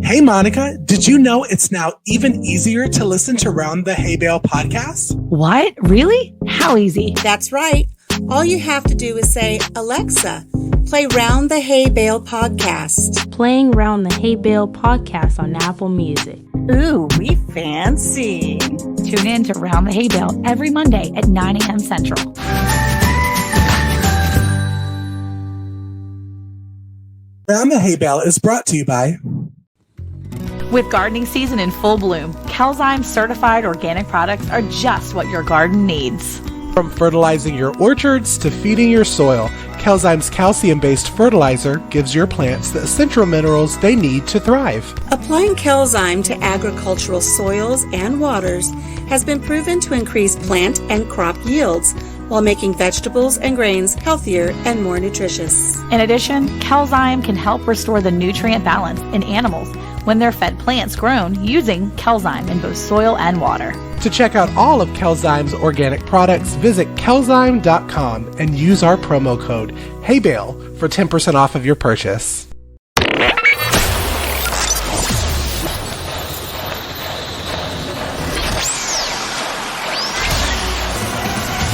Hey, Monica, did you know it's now even easier to listen to Round the Hay Bale podcast? What? Really? How easy? That's right. All you have to do is say, Alexa, play Round the Hay Bale podcast. Playing Round the Hay Bale podcast on Apple Music. Ooh, we fancy. Tune in to Round the Hay Bale every Monday at 9 a.m. Central. Round the Hay Bale is brought to you by... With gardening season in full bloom, Cayce certified organic products are just what your garden needs. From fertilizing your orchards to feeding your soil, Cayce's calcium-based fertilizer gives your plants the essential minerals they need to thrive. Applying Cayce to agricultural soils and waters has been proven to increase plant and crop yields while making vegetables and grains healthier and more nutritious. In addition, Cayce can help restore the nutrient balance in animals when they're fed plants grown using Cayce in both soil and water. To check out all of Cayce's organic products, visit cayce.com and use our promo code HAYBALE for 10% off of your purchase.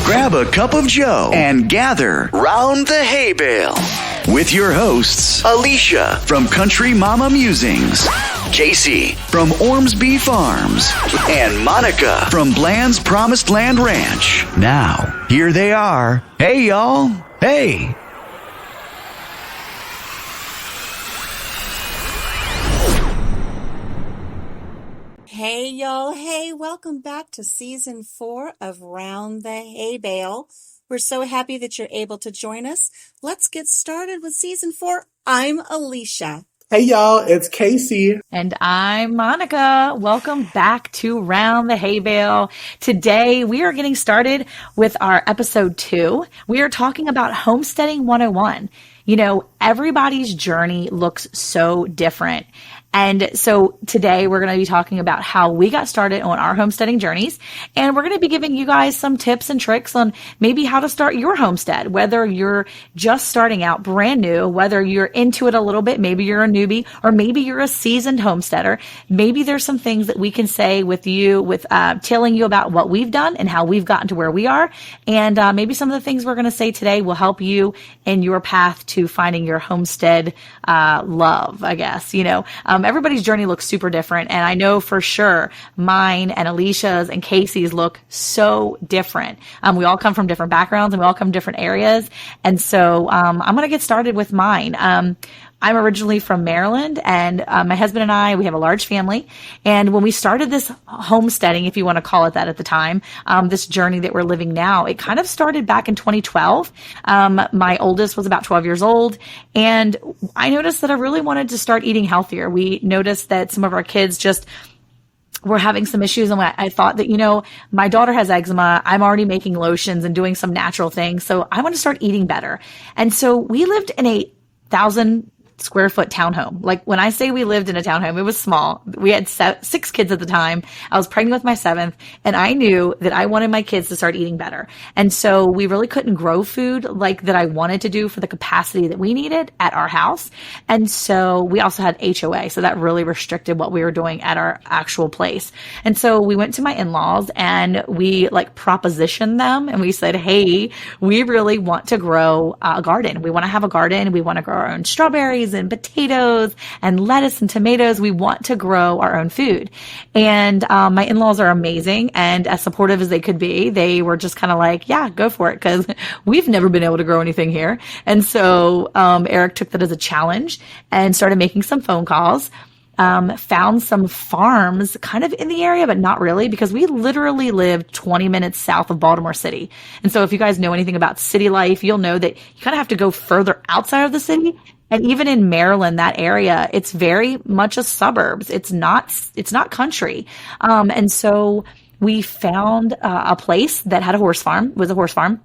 Grab a cup of joe and gather round the hay bale with your hosts, Alicia from Country Mama Musings, Cayce from Ormsby Farms, and Monica from Bland's Promised Land Ranch. Now, here they are. Hey, y'all. Hey. Hey, y'all. Hey, welcome back to Season 4 of Round the Hay Bale. We're so happy that you're able to join us. Let's get started with Season 4. I'm Alicia. Hey, y'all. It's Cayce. And I'm Monica. Welcome back to Round the Hay Bale. Today, we are getting started with our episode 2. We are talking about Homesteading 101. You know, everybody's journey looks so different. And so today we're going to be talking about how we got started on our homesteading journeys. And we're going to be giving you guys some tips and tricks on maybe how to start your homestead, whether you're just starting out brand new, whether you're into it a little bit, maybe you're a newbie, or maybe you're a seasoned homesteader. Maybe there's some things that we can say with you, with telling you about what we've done and how we've gotten to where we are. And maybe some of the things we're going to say today will help you in your path to finding your homestead love, I guess. You know, everybody's journey looks super different. And I know for sure mine and Alicia's and Cayce's look so different. We all come from different backgrounds and we all come from different areas. And so I'm going to get started with mine. I'm originally from Maryland, and my husband and I, we have a large family. And when we started this homesteading, if you want to call it that at the time, this journey that we're living now, it kind of started back in 2012. My oldest was about 12 years old, and I noticed that I really wanted to start eating healthier. We noticed that some of our kids just were having some issues, and I thought that, you know, my daughter has eczema. I'm already making lotions and doing some natural things, so I want to start eating better. And so we lived in a 1,000 square foot townhome. Like when I say we lived in a townhome, it was small. We had 6 kids at the time. I was pregnant with my 7th, and I knew that I wanted my kids to start eating better. And so we really couldn't grow food like that I wanted to do for the capacity that we needed at our house. And so we also had HOA. So that really restricted what we were doing at our actual place. And so we went to my in-laws and we like propositioned them and we said, hey, we really want to grow a garden. We want to have a garden. We want to grow our own strawberries and potatoes and lettuce and tomatoes. We want to grow our own food. And my in-laws are amazing and as supportive as they could be. They were just kind of like, yeah, go for it, because we've never been able to grow anything here. And so Eric took that as a challenge and started making some phone calls. Found some farms kind of in the area, but not really, because we literally live 20 minutes south of Baltimore City. And so if you guys know anything about city life, you'll know that you kind of have to go further outside of the city. And even in Maryland, that area, it's very much a suburbs. It's not country. And so we found a place that had a horse farm, was a horse farm.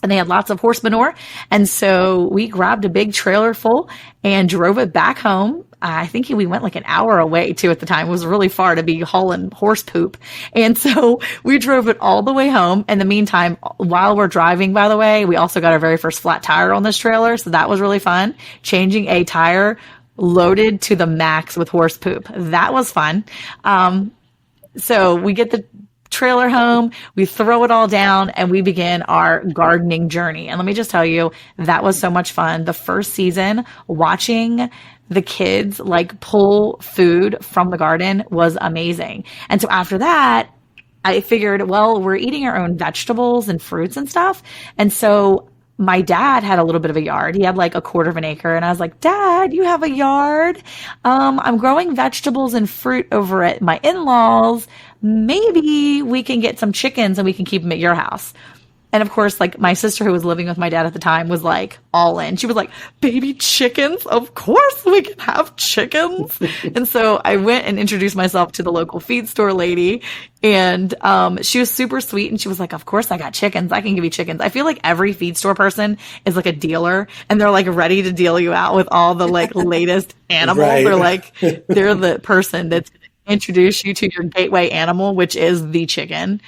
And they had lots of horse manure. And so we grabbed a big trailer full and drove it back home. I think we went like an hour away too at the time. It was really far to be hauling horse poop. And so we drove it all the way home. In the meantime, while we're driving, by the way, we also got our very first flat tire on this trailer. So that was really fun. Changing a tire loaded to the max with horse poop. That was fun. So we get the trailer home, we throw it all down, and we begin our gardening journey. And let me just tell you, that was so much fun. The first season, watching the kids like pull food from the garden was amazing. And so after that, I figured, well, we're eating our own vegetables and fruits and stuff. And so my dad had a little bit of a yard. He had like a quarter of an acre. And I was like, Dad, you have a yard? I'm growing vegetables and fruit over at my in-laws. Maybe we can get some chickens and we can keep them at your house. And of course, like my sister who was living with my dad at the time was like all in. She was like, baby chickens? Of course we can have chickens. And so I went and introduced myself to the local feed store lady. And she was super sweet. And she was like, of course I got chickens. I can give you chickens. I feel like every feed store person is like a dealer and they're like ready to deal you out with all the like latest animals. Right. They're like, they're the person that's introduce you to your gateway animal, which is the chicken.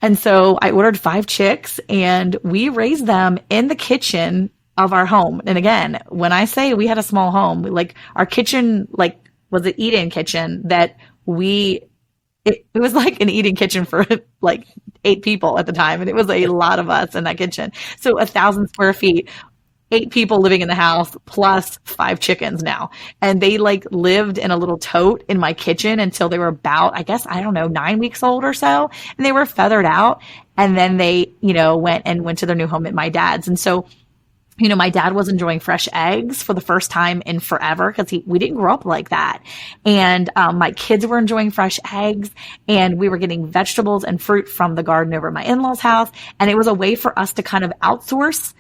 And so I ordered 5 chicks and we raised them in the kitchen of our home. And again, when I say we had a small home, like our kitchen, like was an eat-in kitchen that it was like an eating kitchen for like 8 people at the time. And it was a lot of us in that kitchen. So 1,000 square feet, 8 people living in the house plus 5 chickens now. And they like lived in a little tote in my kitchen until they were about, I guess, I don't know, 9 weeks old or so. And they were feathered out. And then they, went to their new home at my dad's. And so, my dad was enjoying fresh eggs for the first time in forever because we didn't grow up like that. And my kids were enjoying fresh eggs and we were getting vegetables and fruit from the garden over at my in-laws' house. And it was a way for us to kind of outsource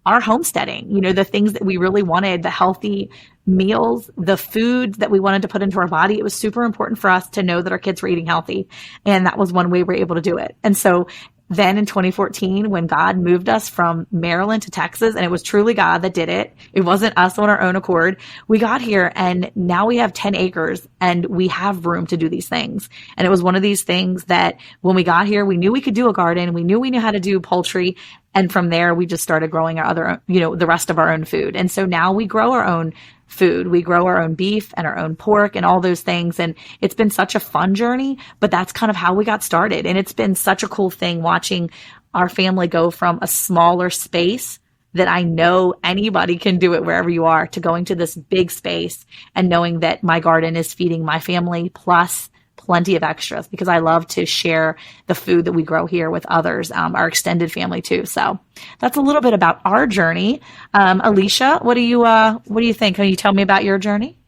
our homesteading, the things that we really wanted, the healthy meals, the food that we wanted to put into our body. It was super important for us to know that our kids were eating healthy. And that was one way we were able to do it. And so then in 2014, when God moved us from Maryland to Texas, and it was truly God that did it, it wasn't us on our own accord, we got here and now we have 10 acres and we have room to do these things. And it was one of these things that when we got here, we knew we could do a garden. We knew how to do poultry. And from there, we just started growing our other, the rest of our own food. And so now we grow our own food. We grow our own beef and our own pork and all those things. And it's been such a fun journey, but that's kind of how we got started. And it's been such a cool thing watching our family go from a smaller space that I know anybody can do it wherever you are to going to this big space and knowing that my garden is feeding my family plus plenty of extras because I love to share the food that we grow here with others, our extended family too. So that's a little bit about our journey. Alicia, what do you think? Can you tell me about your journey?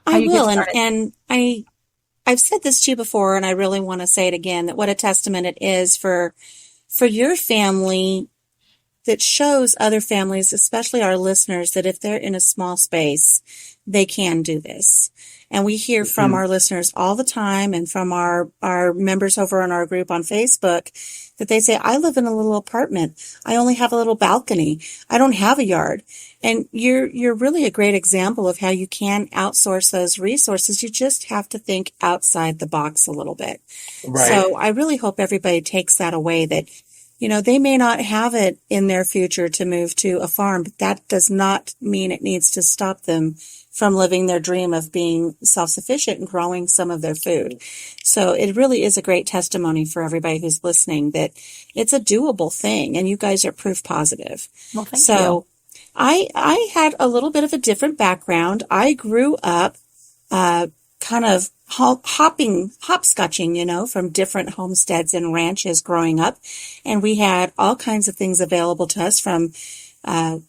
I will. And I've said this to you before, and I really want to say it again, that what a testament it is for your family that shows other families, especially our listeners, that if they're in a small space, they can do this. And we hear from our listeners all the time and from our members over on our group on Facebook that they say, I live in a little apartment. I only have a little balcony. I don't have a yard. And you're really a great example of how you can outsource those resources. You just have to think outside the box a little bit. Right. So I really hope everybody takes that away that, they may not have it in their future to move to a farm, but that does not mean it needs to stop them from living their dream of being self-sufficient and growing some of their food. So it really is a great testimony for everybody who's listening that it's a doable thing, and you guys are proof positive. Well, thank you. I had a little bit of a different background. I grew up kind of hopscotching, from different homesteads and ranches growing up. And we had all kinds of things available to us from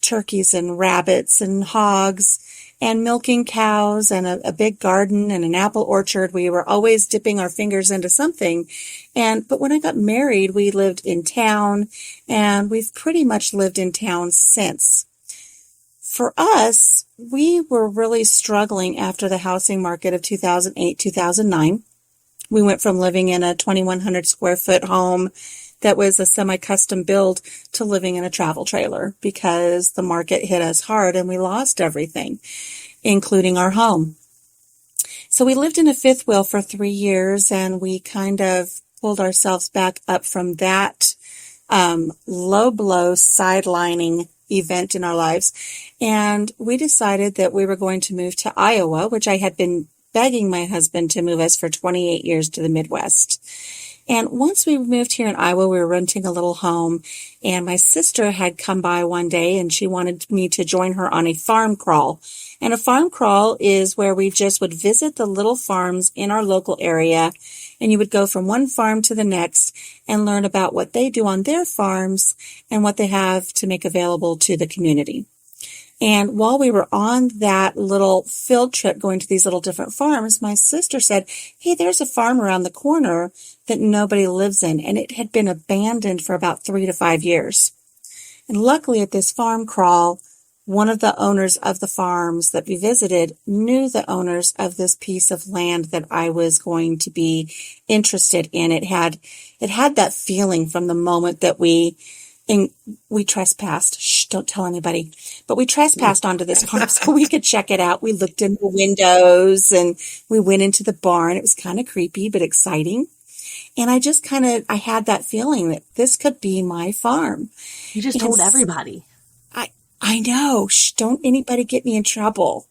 turkeys and rabbits and hogs and milking cows and a big garden and an apple orchard. We were always dipping our fingers into something. But when I got married, we lived in town, and we've pretty much lived in town since. For us, we were really struggling after the housing market of 2008, 2009. We went from living in a 2,100 square foot home that was a semi-custom build to living in a travel trailer because the market hit us hard and we lost everything, including our home. So we lived in a fifth wheel for 3 years, and we kind of pulled ourselves back up from that low blow sidelining event in our lives. And we decided that we were going to move to Iowa, which I had been begging my husband to move us for 28 years to the Midwest. And once we moved here in Iowa, we were renting a little home, and my sister had come by one day and she wanted me to join her on a farm crawl. And a farm crawl is where we just would visit the little farms in our local area, and you would go from one farm to the next and learn about what they do on their farms and what they have to make available to the community. And while we were on that little field trip going to these little different farms, my sister said, hey, there's a farm around the corner that nobody lives in, and it had been abandoned for about 3 to 5 years. And luckily at this farm crawl, one of the owners of the farms that we visited knew the owners of this piece of land that I was going to be interested in. It had that feeling from the moment that we trespassed. Shh, don't tell anybody. But we trespassed onto this farm so we could check it out. We looked in the windows and we went into the barn. It was kind of creepy, but exciting. And I had that feeling that this could be my farm. You just told everybody. I know. Shh, don't anybody get me in trouble.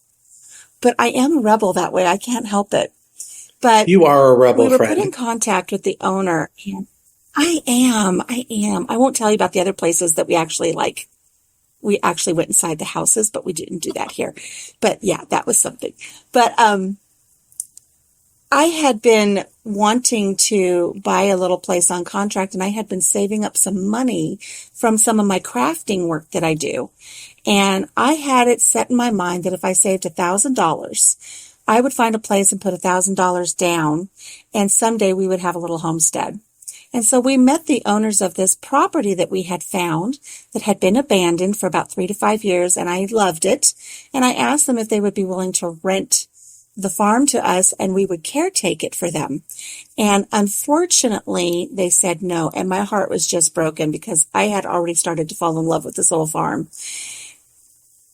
But I am a rebel that way. I can't help it. But You are a rebel, we were friend. put in contact with the owner, and I am. I won't tell you about the other places that we actually like. We actually went inside the houses, but we didn't do that here. But yeah, that was something. But I had been wanting to buy a little place on contract, and I had been saving up some money from some of my crafting work that I do. And I had it set in my mind that if I saved $1,000, I would find a place and put $1,000 down, and someday we would have a little homestead. And so we met the owners of this property that we had found that had been abandoned for about 3 to 5 years, and I loved it. And I asked them if they would be willing to rent the farm to us and we would caretake it for them. And unfortunately, they said no. And my heart was just broken because I had already started to fall in love with this little farm.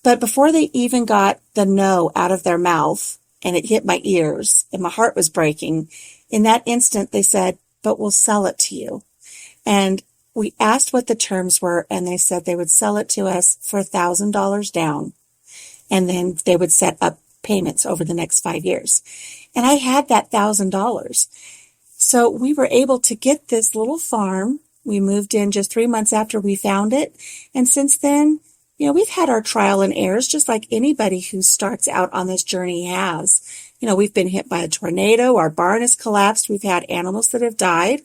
But before they even got the no out of their mouth and it hit my ears and my heart was breaking, in that instant, they said, but we'll sell it to you. And we asked what the terms were, and they said they would sell it to us for $1,000 down. And then they would set up payments over the next 5 years. And I had that $1,000. So we were able to get this little farm. We moved in just 3 months after we found it. And since then, we've had our trial and errors, just like anybody who starts out on this journey has. We've been hit by a tornado. Our barn has collapsed. We've had animals that have died.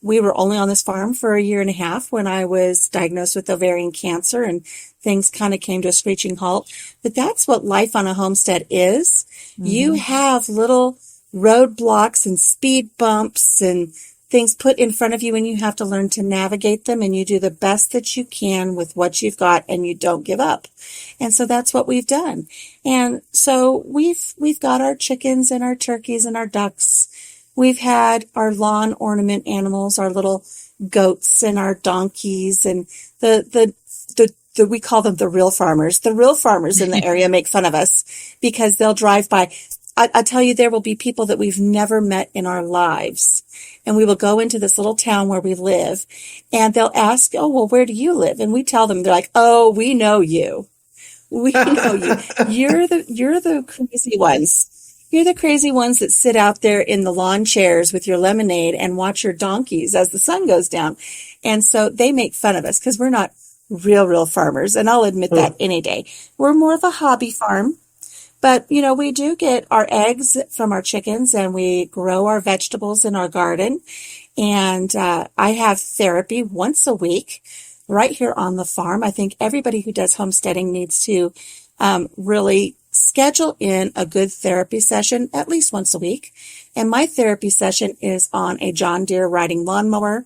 We were only on this farm for 1.5 years when I was diagnosed with ovarian cancer, and things kind of came to a screeching halt. But that's what life on a homestead is. Mm-hmm. You have little roadblocks and speed bumps and things put in front of you, and you have to learn to navigate them, and you do the best that you can with what you've got, and you don't give up. And so that's what we've done. And so we've got our chickens and our turkeys and our ducks. We've had our lawn ornament animals, our little goats and our donkeys, and we call them the real farmers. The real farmers in the area make fun of us because they'll drive by. I tell you, there will be people that we've never met in our lives. And we will go into this little town where we live, and they'll ask, oh, well, where do you live? And we tell them, they're like, oh, we know you. We know you. You're the crazy ones. You're the crazy ones that sit out there in the lawn chairs with your lemonade and watch your donkeys as the sun goes down. And so they make fun of us because we're not real farmers. And I'll admit that any day. We're more of a hobby farm. But, we do get our eggs from our chickens, and we grow our vegetables in our garden. And I have therapy once a week right here on the farm. I think everybody who does homesteading needs to really schedule in a good therapy session at least once a week. And my therapy session is on a John Deere riding lawnmower.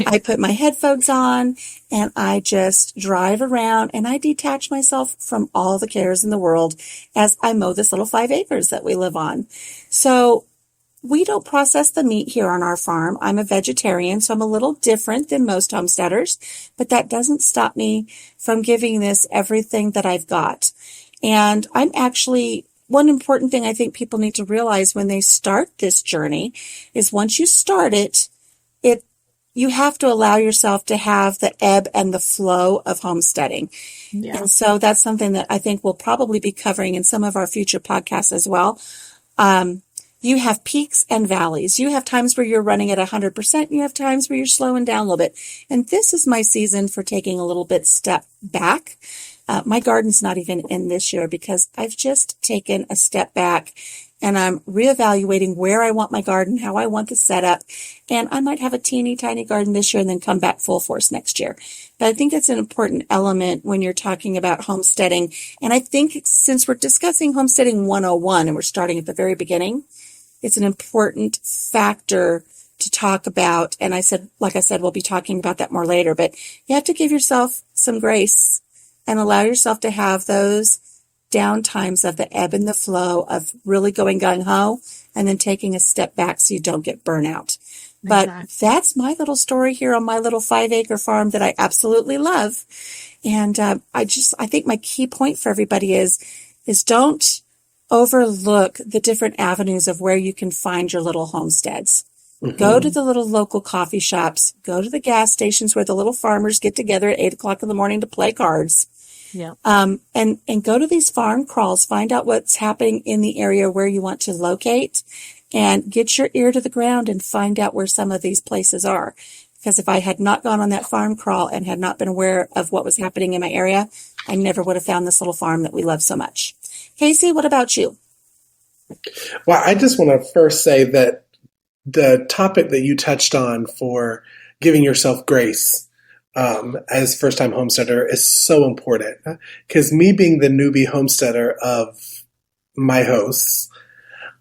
I put my headphones on and I just drive around and I detach myself from all the cares in the world as I mow this little 5 acres that we live on. So we don't process the meat here on our farm. I'm a vegetarian, so I'm a little different than most homesteaders, but that doesn't stop me from giving this everything that I've got. And I'm actually, one important thing I think people need to realize when they start this journey is once you start it, you have to allow yourself to have the ebb and the flow of homesteading. Yeah. And so that's something that I think we'll probably be covering in some of our future podcasts as well. You have peaks and valleys. You have times where you're running at 100%. You have times where you're slowing down a little bit. And this is my season for taking a little bit step back. My garden's not even in this year because I've just taken a step back and I'm reevaluating where I want my garden, how I want the setup. And I might have a teeny tiny garden this year and then come back full force next year. But I think that's an important element when you're talking about homesteading. And I think since we're discussing homesteading 101 and we're starting at the very beginning, it's an important factor to talk about. And like I said, we'll be talking about that more later, but you have to give yourself some grace and allow yourself to have those down times of the ebb and the flow of really going gung-ho and then taking a step back so you don't get burnout. But that's my little story here on my little 5-acre farm that I absolutely love. And I think my key point for everybody is don't overlook the different avenues of where you can find your little homesteads. Mm-hmm. Go to the little local coffee shops, go to the gas stations where the little farmers get together at 8:00 in the morning to play cards. Yeah. And go to these farm crawls, find out what's happening in the area where you want to locate and get your ear to the ground and find out where some of these places are. Because if I had not gone on that farm crawl and had not been aware of what was happening in my area, I never would have found this little farm that we love so much. Cayce, what about you? Well, I just want to first say that the topic that you touched on for giving yourself grace as first-time homesteader is so important. Because me being the newbie homesteader of my hosts,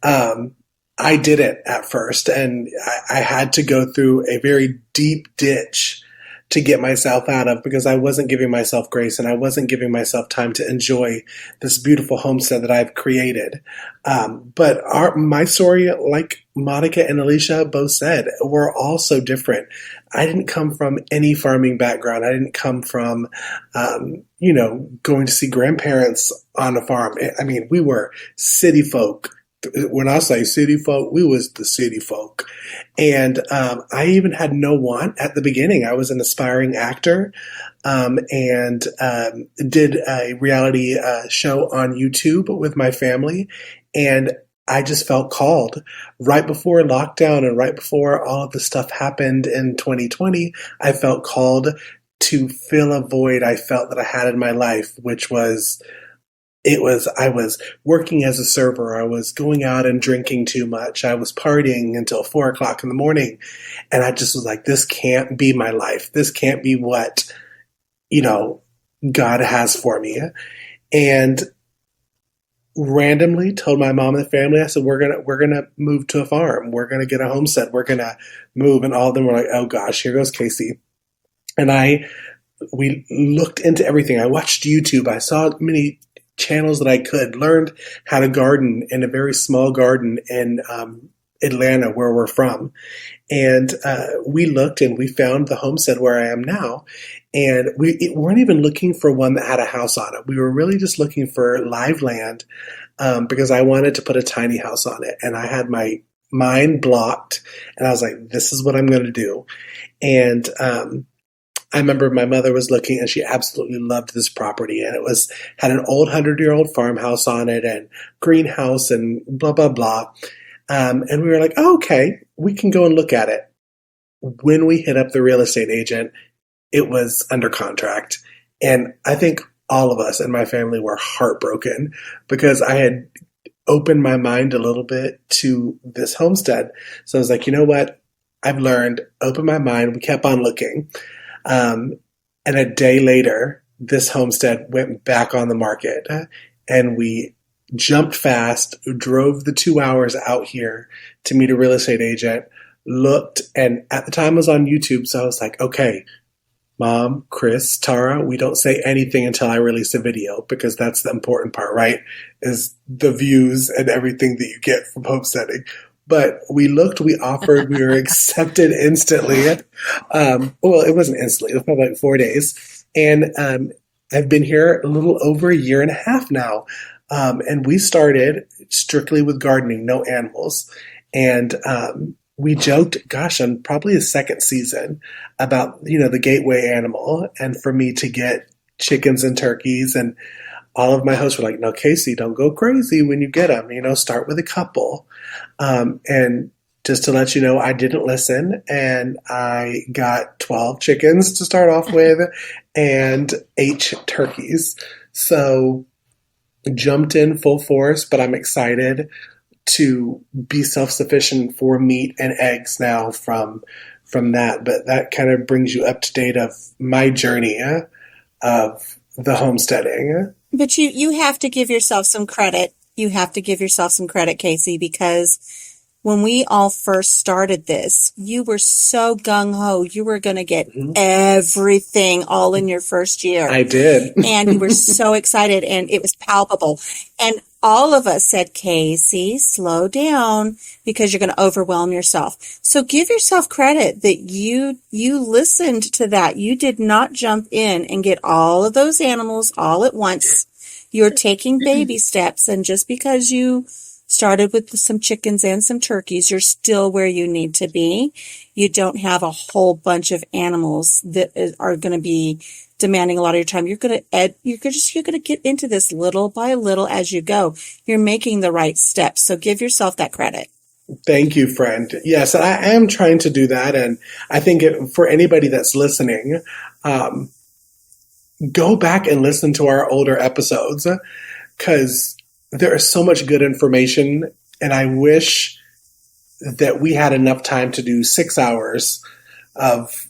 I did it at first, and I had to go through a very deep ditch to get myself out of because I wasn't giving myself grace and I wasn't giving myself time to enjoy this beautiful homestead that I've created. But my story, like Monica and Alicia both said, we're all so different. I didn't come from any farming background. I didn't come from, going to see grandparents on a farm. I mean, we were city folk. When I say city folk, we was the city folk. And I even had no want at the beginning. I was an aspiring actor and did a reality show on YouTube with my family. And I just felt called right before lockdown and right before all of the stuff happened in 2020. I felt called to fill a void I felt that I had in my life, which was I was working as a server. I was going out and drinking too much. I was partying until 4:00 in the morning. And I just was like, this can't be my life. This can't be what, God has for me. And randomly told my mom and the family, I said, we're going to move to a farm. We're going to get a homestead. We're going to move. And all of them were like, oh gosh, here goes Cayce. And we looked into everything. I watched YouTube. I saw many channels that I could, learned how to garden in a very small garden in Atlanta, where we're from. And we looked and we found the homestead where I am now. And we weren't even looking for one that had a house on it. We were really just looking for live land because I wanted to put a tiny house on it. And I had my mind blocked and I was like, this is what I'm going to do. And I remember my mother was looking and she absolutely loved this property, and it had an old 100-year-old farmhouse on it and greenhouse and blah, blah, blah. And we were like, oh, okay, we can go and look at it. When we hit up the real estate agent, it was under contract. And I think all of us in my family were heartbroken because I had opened my mind a little bit to this homestead. So I was like, you know what? I've learned, open my mind. We kept on looking. And a day later, this homestead went back on the market, and we jumped fast, drove the 2 hours out here to meet a real estate agent, looked, and at the time I was on YouTube. So I was like, okay, Mom, Chris, Tara, we don't say anything until I release a video because that's the important part, right? Is the views and everything that you get from homesteading. But we looked, we offered, we were accepted instantly. Well, it wasn't instantly. It was probably like 4 days. And I've been here a little over a year and a half now. And we started strictly with gardening, no animals. And we joked, gosh, on probably the second season about, the gateway animal, and for me to get chickens and turkeys, and all of my hosts were like, no, Casey, don't go crazy when you get them, start with a couple. And just to let you know, I didn't listen, and I got 12 chickens to start off with and 8 turkeys. So jumped in full force, but I'm excited to be self-sufficient for meat and eggs now from that. But that kind of brings you up to date of my journey of the homesteading. But you have to give yourself some credit. You have to give yourself some credit, Cayce, because when we all first started this, you were so gung-ho. You were going to get everything all in your first year. I did. And you were so excited, and it was palpable. And all of us said, Cayce, slow down, because you're going to overwhelm yourself. So give yourself credit that you listened to that. You did not jump in and get all of those animals all at once. You're taking baby steps, and just because you started with some chickens and some turkeys, you're still where you need to be. You don't have a whole bunch of animals that are going to be demanding a lot of your time. You're going to get into this little by little as you go. You're making the right steps. So give yourself that credit. Thank you, friend. Yes, I am trying to do that. And I think for anybody that's listening, go back and listen to our older episodes, because there is so much good information, and I wish that we had enough time to do 6 hours of,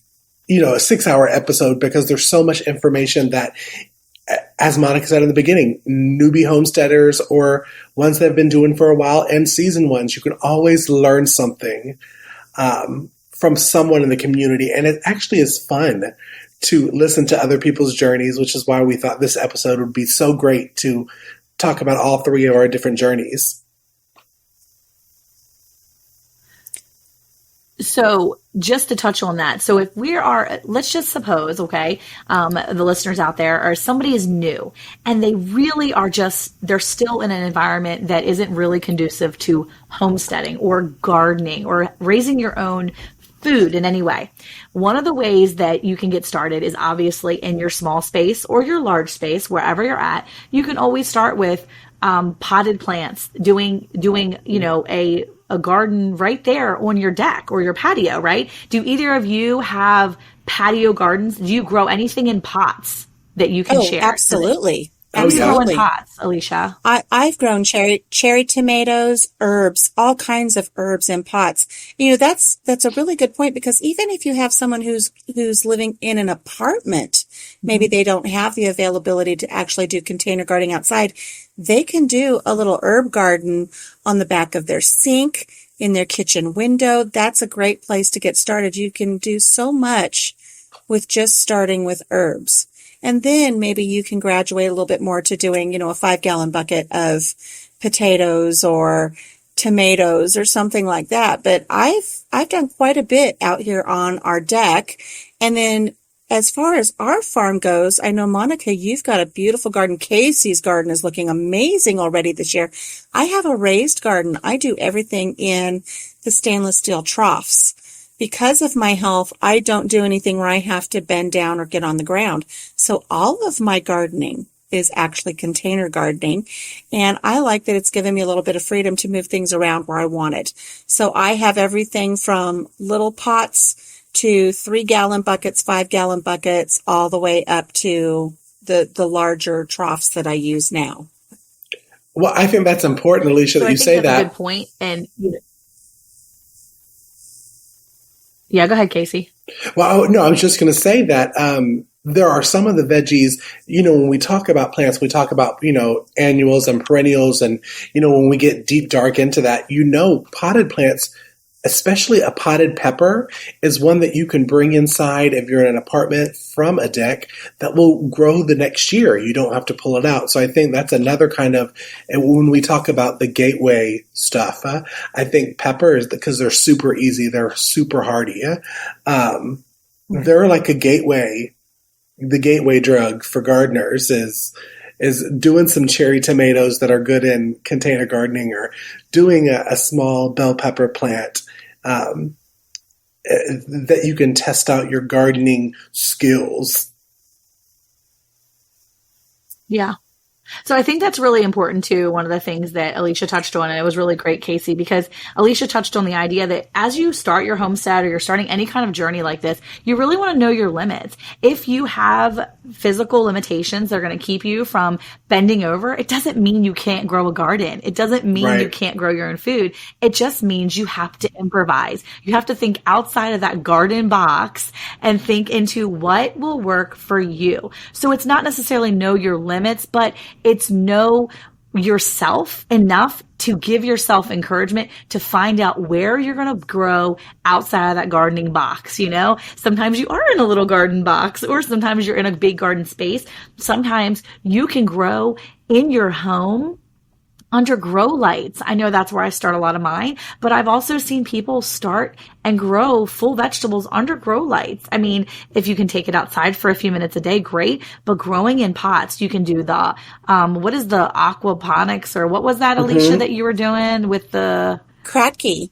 a 6-hour episode, because there's so much information that, as Monica said in the beginning, newbie homesteaders or ones that have been doing for a while and seasoned ones, you can always learn something from someone in the community. And it actually is fun to listen to other people's journeys, which is why we thought this episode would be so great to talk about all 3 of our different journeys. So just to touch on that. So if let's just suppose, okay, the listeners out there, or somebody is new and they really are they're still in an environment that isn't really conducive to homesteading or gardening or raising your own food in any way. One of the ways that you can get started is obviously in your small space or your large space, wherever you're at. You can always start with potted plants, doing a garden right there on your deck or your patio, right? Do either of you have patio gardens? Do you grow anything in pots that you can share? Absolutely. What do you grow in pots, Alicia? I've grown cherry tomatoes, herbs, all kinds of herbs in pots. That's a really good point, because even if you have someone who's living in an apartment, maybe they don't have the availability to actually do container gardening outside, they can do a little herb garden on the back of their sink, in their kitchen window. That's a great place to get started. You can do so much with just starting with herbs. And then maybe you can graduate a little bit more to doing, a 5-gallon bucket of potatoes or tomatoes or something like that. But I've done quite a bit out here on our deck. And then as far as our farm goes, I know, Monica, you've got a beautiful garden. Cayce's garden is looking amazing already this year. I have a raised garden. I do everything in the stainless steel troughs. Because of my health, I don't do anything where I have to bend down or get on the ground. So all of my gardening is actually container gardening. And I like that it's given me a little bit of freedom to move things around where I want it. So I have everything from little pots to 3-gallon buckets, 5-gallon buckets, all the way up to the larger troughs that I use now. Well, I think that's important, Alicia, that you say that. That's a good point. And yeah, go ahead, Cayce. Well, no, I was just going to say that there are some of the veggies, when we talk about plants, we talk about, annuals and perennials. And, when we get deep, dark into that, potted plants, especially a potted pepper, is one that you can bring inside if you're in an apartment from a deck that will grow the next year. You don't have to pull it out. So I think that's another kind of, and when we talk about the gateway stuff, I think peppers, because they're super easy, they're super hardy. They're like a gateway. The gateway drug for gardeners is doing some cherry tomatoes that are good in container gardening, or doing a small bell pepper plant that you can test out your gardening skills. Yeah. So I think that's really important too. One of the things that Alicia touched on, and it was really great, Cayce, because Alicia touched on the idea that as you start your homestead or you're starting any kind of journey like this, you really want to know your limits. If you have physical limitations that are going to keep you from bending over, it doesn't mean you can't grow a garden. It doesn't mean you can't grow your own food. It just means you have to improvise. You have to think outside of that garden box and think into what will work for you. So it's not necessarily know your limits, but it's know yourself enough to give yourself encouragement to find out where you're going to grow outside of that gardening box. You know, sometimes you are in a little garden box, or sometimes you're in a big garden space. Sometimes you can grow in your home under grow lights. I know that's where I start a lot of mine, but I've also seen people start and grow full vegetables under grow lights. I mean, if you can take it outside for a few minutes a day, great, but growing in pots, you can do the, what is the aquaponics, or what was that, Alicia, that you were doing with the Kratky.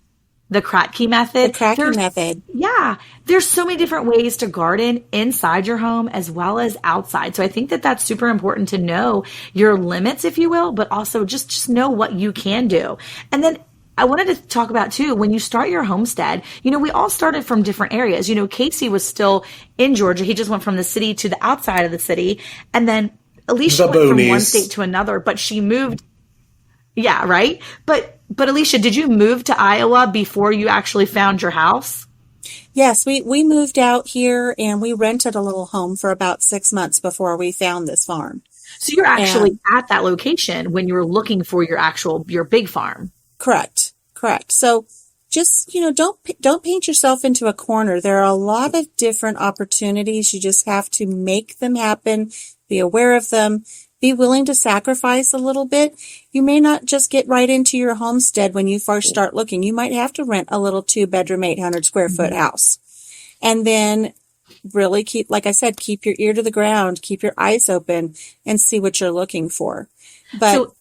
The Kratky method. The Kratky method. Yeah. There's so many different ways to garden inside your home as well as outside. So I think that that's super important to know your limits, if you will, but also just know what you can do. And then I wanted to talk about too, when you start your homestead, you know, we all started from different areas. You know, Cayce was still in Georgia. He just went from the city to the outside of the city. And then Alicia went from one state to another, but she moved. Yeah, right. But Alicia, did you move to Iowa before you actually found your house? Yes, we moved out here and we rented a little home for about 6 months before we found this farm. So you're actually at that location when you were looking for your big farm. Correct. So just, you know, don't paint yourself into a corner. There are a lot of different opportunities. You just have to make them happen, be aware of them. Be willing to sacrifice a little bit. You may not just get right into your homestead when you first start looking. You might have to rent a little 2-bedroom, 800 square foot house. And then really keep your ear to the ground, keep your eyes open and see what you're looking for. But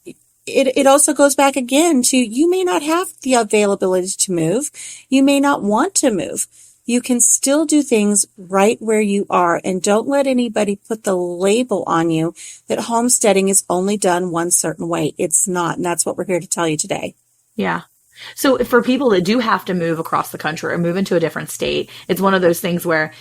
it also goes back again to, you may not have the availability to move. You may not want to move. You can still do things right where you are, and don't let anybody put the label on you that homesteading is only done one certain way. It's not, and that's what we're here to tell you today. Yeah. So for people that do have to move across the country or move into a different state, it's one of those things where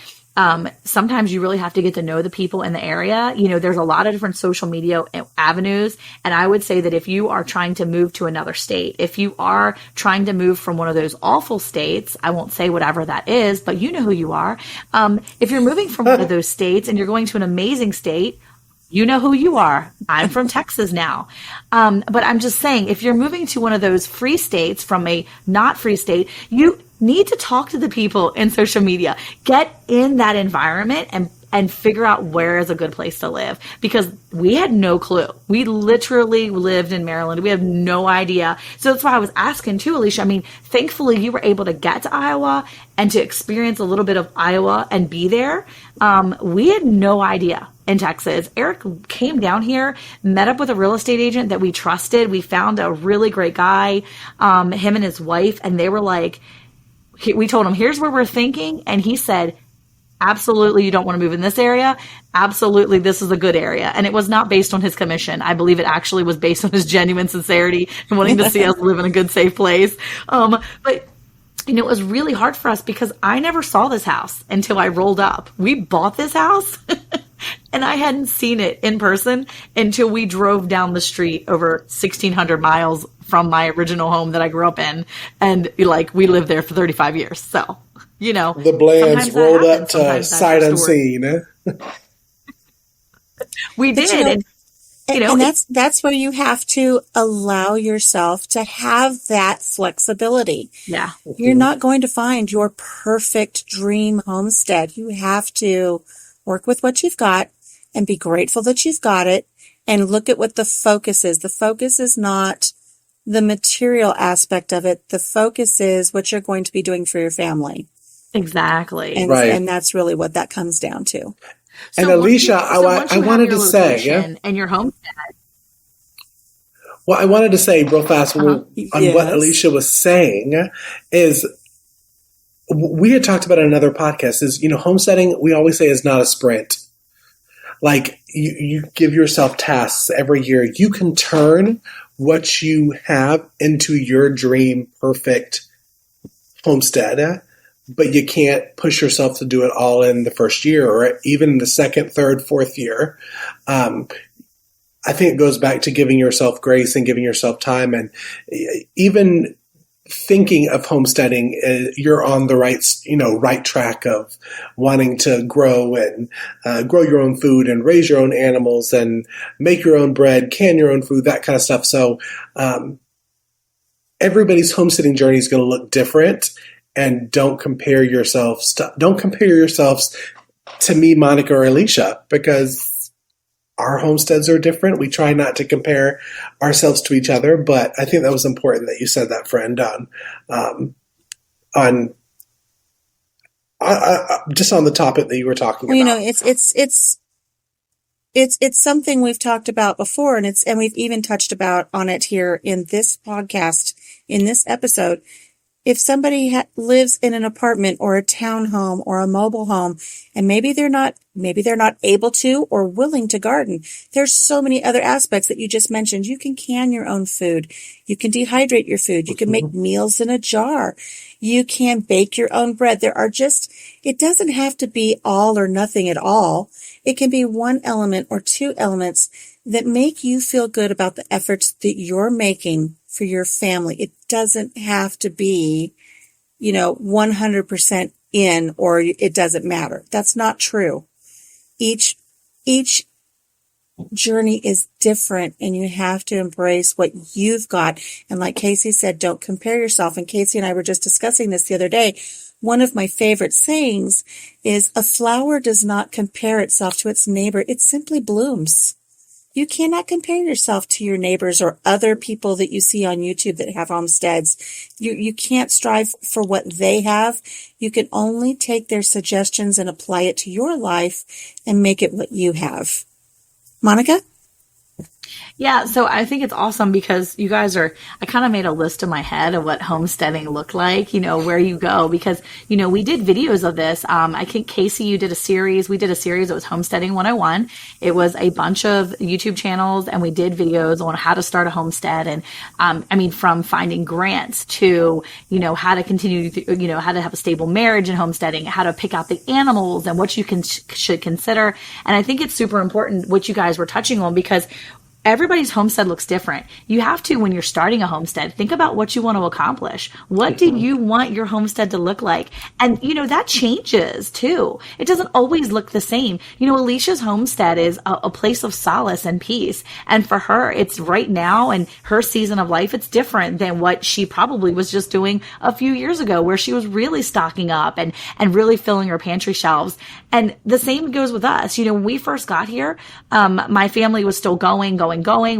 sometimes you really have to get to know the people in the area. You know, there's a lot of different social media avenues. And I would say that if you are trying to move to another state, if you are trying to move from one of those awful states, I won't say whatever that is, but you know who you are. If you're moving from one of those states and you're going to an amazing state, you know who you are. I'm from Texas now. But I'm just saying, if you're moving to one of those free states from a not free state, you need to talk to the people in social media. Get in that environment and figure out where is a good place to live, because we had no clue. We literally lived in Maryland. We have no idea. So that's why I was asking too, Alicia. I mean, thankfully you were able to get to Iowa and to experience a little bit of Iowa and be there. We had no idea in Texas. Eric came down here, met up with a real estate agent that we trusted. We found a really great guy, him and his wife, and they were like, we told him, here's where we're thinking. And he said, absolutely, you don't want to move in this area. Absolutely, this is a good area. And it was not based on his commission. I believe it actually was based on his genuine sincerity and wanting to see us live in a good, safe place. But you know, it was really hard for us because I never saw this house until I rolled up. We bought this house and I hadn't seen it in person until we drove down the street over 1,600 miles from my original home that I grew up in. And like, we lived there for 35 years. So, you know, the Blands rolled up to sight unseen. We did. And that's where you have to allow yourself to have that flexibility. Yeah. You're not going to find your perfect dream homestead. You have to work with what you've got and be grateful that you've got it, and look at what the focus is. The focus is not the material aspect of it. The focus is what you're going to be doing for your family. Exactly. And that's really what that comes down to. And so Alicia, I wanted to say, and your homestead. Well, I wanted to say real fast on what Alicia was saying is, we had talked about in another podcast is, homesteading, we always say, is not a sprint. Like you give yourself tasks every year. You can turn what you have into your dream perfect homestead, but you can't push yourself to do it all in the first year or even the second, third, fourth year. I think it goes back to giving yourself grace and giving yourself time, and even thinking of homesteading, you're on the right track of wanting to grow and grow your own food and raise your own animals and make your own bread, can your own food, that kind of stuff. So everybody's homesteading journey is going to look different, and don't compare yourselves to me, Monica, or Alicia, because our homesteads are different. We try not to compare ourselves to each other, but I think that was important that you said that, friend, on just on the topic that you were talking about. It's something we've talked about before, and we've even touched about on it here in this podcast, in this episode. If somebody lives in an apartment or a townhome or a mobile home, and maybe they're not able to or willing to garden, there's so many other aspects that you just mentioned. You can your own food. You can dehydrate your food. You can make meals in a jar. You can bake your own bread. It doesn't have to be all or nothing at all. It can be one element or two elements that make you feel good about the efforts that you're making for your family. It doesn't have to be, 100% in, or it doesn't matter. That's not true. Each journey is different, and you have to embrace what you've got. And like Cayce said, don't compare yourself. And Cayce and I were just discussing this the other day. One of my favorite sayings is, a flower does not compare itself to its neighbor. It simply blooms. You cannot compare yourself to your neighbors or other people that you see on YouTube that have homesteads. You can't strive for what they have. You can only take their suggestions and apply it to your life and make it what you have. Monica? Yeah, so I think it's awesome because I kind of made a list in my head of what homesteading looked like, where you go, because, we did videos of this. I think, Cayce, you did a series. We did a series. It was Homesteading 101. It was a bunch of YouTube channels, and we did videos on how to start a homestead. And, from finding grants to, how to continue, how to have a stable marriage in homesteading, how to pick out the animals and what you should consider. And I think it's super important what you guys were touching on, because everybody's homestead looks different. You have to, when you're starting a homestead, think about what you want to accomplish. What do you want your homestead to look like? And, that changes too. It doesn't always look the same. Alicia's homestead is a place of solace and peace. And for her, it's right now in her season of life, it's different than what she probably was just doing a few years ago, where she was really stocking up and really filling her pantry shelves. And the same goes with us. When we first got here, my family was still going.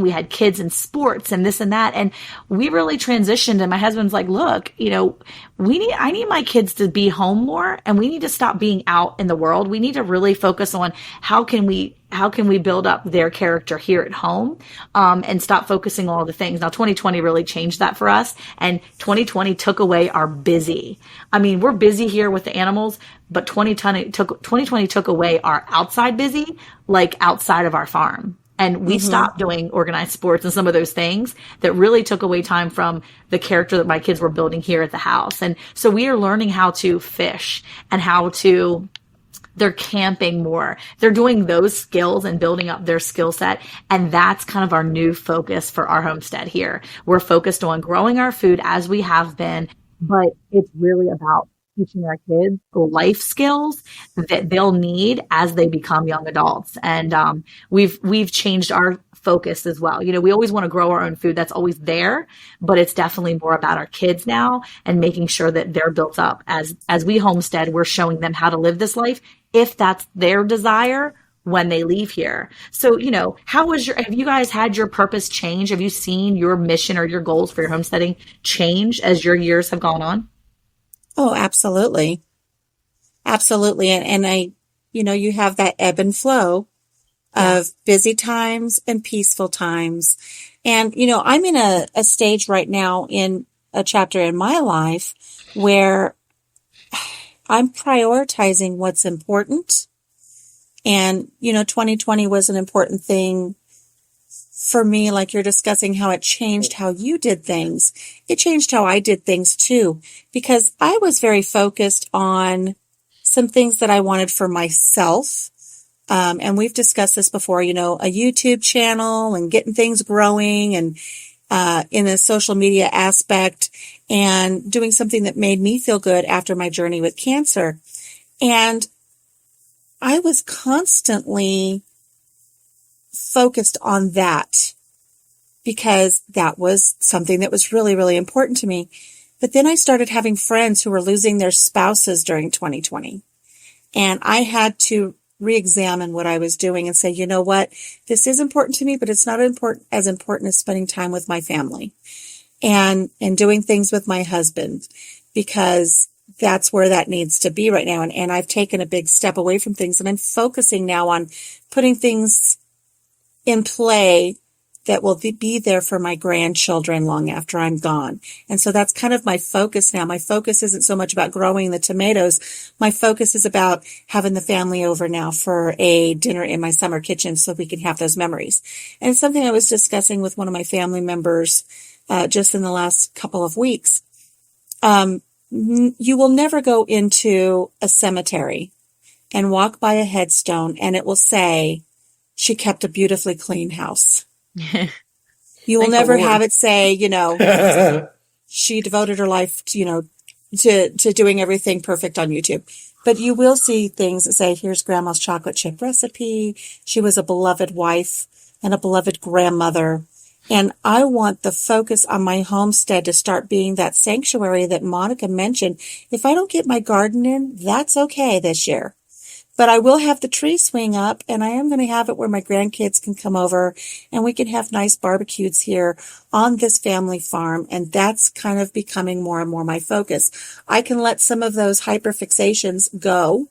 We had kids in sports and this and that. And we really transitioned. And my husband's like, look, I need my kids to be home more, and we need to stop being out in the world. We need to really focus on how can we build up their character here at home, and stop focusing on all the things. Now, 2020 really changed that for us, and 2020 took away our busy. We're busy here with the animals, but 2020 took away our outside busy, like outside of our farm. And we stopped doing organized sports and some of those things that really took away time from the character that my kids were building here at the house. And so we are learning how to fish and they're camping more. They're doing those skills and building up their skill set. And that's kind of our new focus for our homestead here. We're focused on growing our food as we have been, but it's really about teaching our kids life skills that they'll need as they become young adults. And we've changed our focus as well. We always want to grow our own food. That's always there, but it's definitely more about our kids now and making sure that they're built up as we homestead. We're showing them how to live this life, if that's their desire, when they leave here. So, have you guys had your purpose change? Have you seen your mission or your goals for your homesteading change as your years have gone on? Oh, absolutely. Absolutely. And you have that ebb and flow of busy times and peaceful times. And, I'm in a stage right now in a chapter in my life where I'm prioritizing what's important. And, 2020 was an important thing for me, like you're discussing how it changed how you did things. It changed how I did things too, because I was very focused on some things that I wanted for myself. And we've discussed this before, a YouTube channel and getting things growing and in a social media aspect and doing something that made me feel good after my journey with cancer. And I was constantly focused on that because that was something that was really, really important to me. But then I started having friends who were losing their spouses during 2020. And I had to re-examine what I was doing and say, you know what, this is important to me, but it's not as important as spending time with my family and doing things with my husband, because that's where that needs to be right now. And I've taken a big step away from things, and I'm focusing now on putting things in play that will be there for my grandchildren long after I'm gone. And so that's kind of my focus now. My focus isn't so much about growing the tomatoes. My focus is about having the family over now for a dinner in my summer kitchen so we can have those memories. And it's something I was discussing with one of my family members just in the last couple of weeks. You will never go into a cemetery and walk by a headstone and it will say, she kept a beautifully clean house. You will never have it say, she devoted her life, to doing everything perfect on YouTube. But you will see things that say, here's grandma's chocolate chip recipe. She was a beloved wife and a beloved grandmother. And I want the focus on my homestead to start being that sanctuary that Monica mentioned. If I don't get my garden in, that's okay this year. But I will have the tree swing up, and I am going to have it where my grandkids can come over and we can have nice barbecues here on this family farm. And that's kind of becoming more and more my focus. I can let some of those hyperfixations go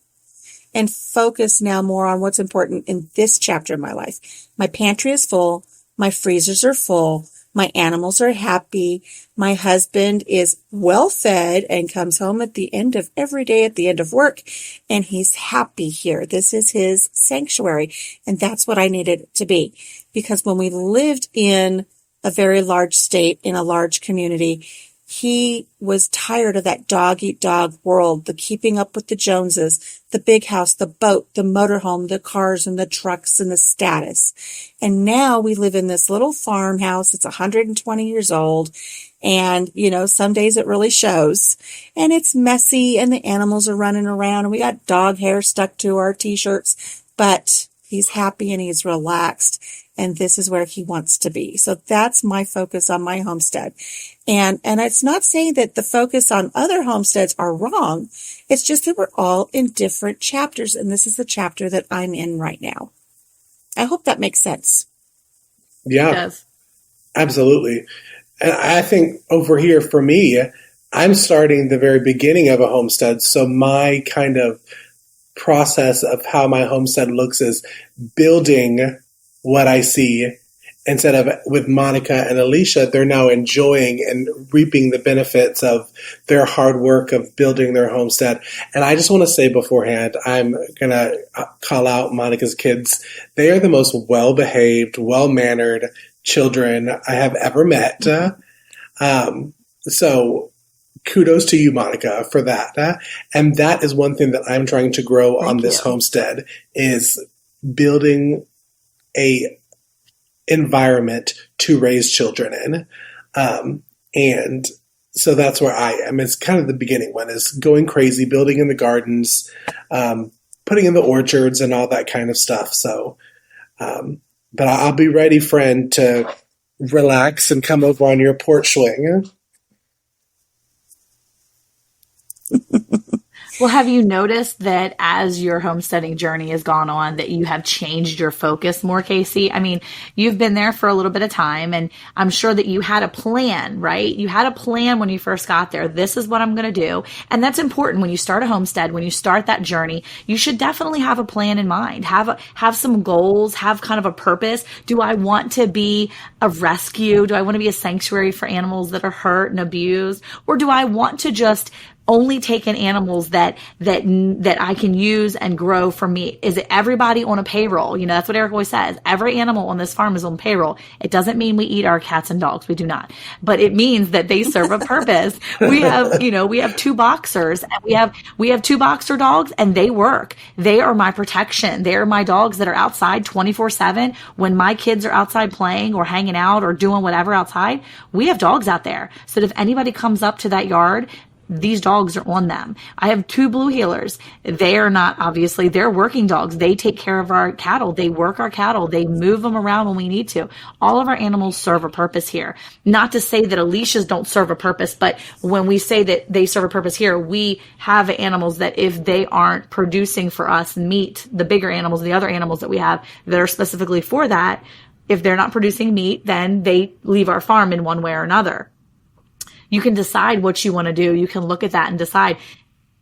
and focus now more on what's important in this chapter of my life. My pantry is full. My freezers are full. My animals are happy. My husband is well fed and comes home at the end of every day at the end of work. And he's happy here. This is his sanctuary. And that's what I needed it to be. Because when we lived in a very large state, in a large community, he was tired of that dog-eat-dog world, the keeping up with the Joneses, the big house, the boat, the motorhome, the cars and the trucks and the status. And now we live in this little farmhouse. It's 120 years old. And, some days it really shows. And it's messy and the animals are running around and we got dog hair stuck to our t-shirts. But he's happy and he's relaxed. And this is where he wants to be. So that's my focus on my homestead. And it's not saying that the focus on other homesteads are wrong. It's just that we're all in different chapters. And this is the chapter that I'm in right now. I hope that makes sense. Yeah, It does. absolutely. And I think over here for me, I'm starting the very beginning of a homestead. So my kind of process of how my homestead looks is building what I see. Instead of with Monica and Alicia, they're now enjoying and reaping the benefits of their hard work of building their homestead. And I just want to say beforehand, I'm going to call out Monica's kids. They are the most well-behaved, well-mannered children I have ever met. So kudos to you, Monica, for that. And that is one thing that I'm trying to grow on this homestead is building a environment to raise children in. And so that's where I am. It's kind of the beginning one is going crazy, building in the gardens, putting in the orchards and all that kind of stuff. So, but I'll be ready, friend, to relax and come over on your porch swing. Well, have you noticed that as your homesteading journey has gone on, that you have changed your focus more, Cayce? I mean, you've been there for a little bit of time, and I'm sure that you had a plan, right? You had a plan when you first got there. This is what I'm going to do. And that's important when you start a homestead, when you start that journey, you should definitely have a plan in mind, have some goals, have kind of a purpose. Do I want to be a rescue? Do I want to be a sanctuary for animals that are hurt and abused? Or do I want to just only take in animals that I can use and grow for meat? Is it everybody on a payroll? You know, that's what Eric always says. Every animal on this farm is on payroll. It doesn't mean we eat our cats and dogs. We do not. But it means that they serve a purpose. We have 2 boxers, and we have 2 boxer dogs, and they work. They are my protection. They are my dogs that are outside 24/7. When my kids are outside playing or hanging out or doing whatever outside, we have dogs out there. So if anybody comes up to that yard, these dogs are on them. I have 2 blue heelers. They are not, obviously, they're working dogs. They take care of our cattle. They work our cattle. They move them around when we need to. All of our animals serve a purpose here. Not to say that Alicia's don't serve a purpose, but when we say that they serve a purpose here, we have animals that if they aren't producing for us meat, the bigger animals, the other animals that we have that are specifically for that, if they're not producing meat, then they leave our farm in one way or another. You can decide what you want to do. You can look at that and decide.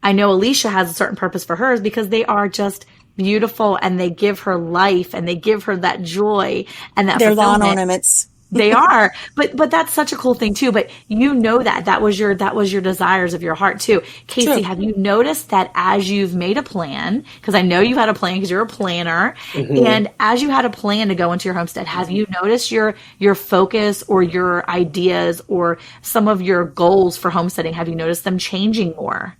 I know Alicia has a certain purpose for hers because they are just beautiful and they give her life and they give her that joy and that They're lawn fulfillment. ornaments. They are, but that's such a cool thing too. But you know that was your desires of your heart too. Cayce, Sure. have you noticed that as you've made a plan, because I know you had a plan because you're a planner, and as you had a plan to go into your homestead, have you noticed your focus or your ideas or some of your goals for homesteading? Have you noticed them changing more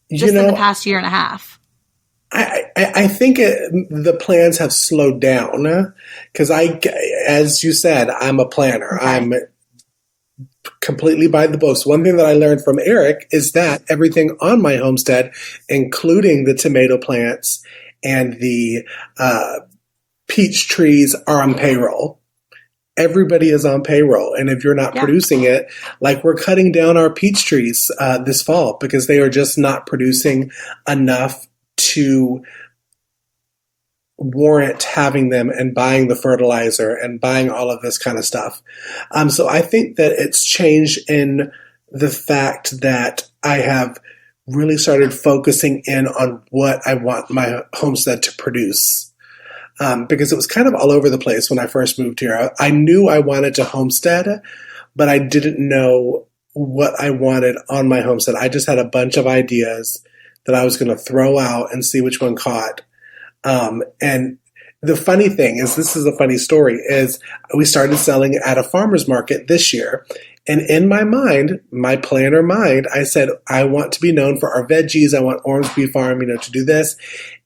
just in the past year and a half? I think the plans have slowed down because as you said, I'm a planner. Okay. I'm completely by the books. One thing that I learned from Eric is that everything on my homestead, including the tomato plants and the peach trees, are on payroll. Everybody is on payroll. And if you're not producing it, like we're cutting down our peach trees this fall because they are just not producing enough to warrant having them and buying the fertilizer and buying all of this kind of stuff. So I think that it's changed in the fact that I have really started focusing in on what I want my homestead to produce. Because it was kind of all over the place when I first moved here. I knew I wanted to homestead, but I didn't know what I wanted on my homestead. I just had a bunch of ideas that I was going to throw out and see which one caught. And the funny thing is, this is a funny story, is we started selling at a farmer's market this year. And in my mind, my planner mind, I said, I want to be known for our veggies. I want Ormsby Farm, to do this.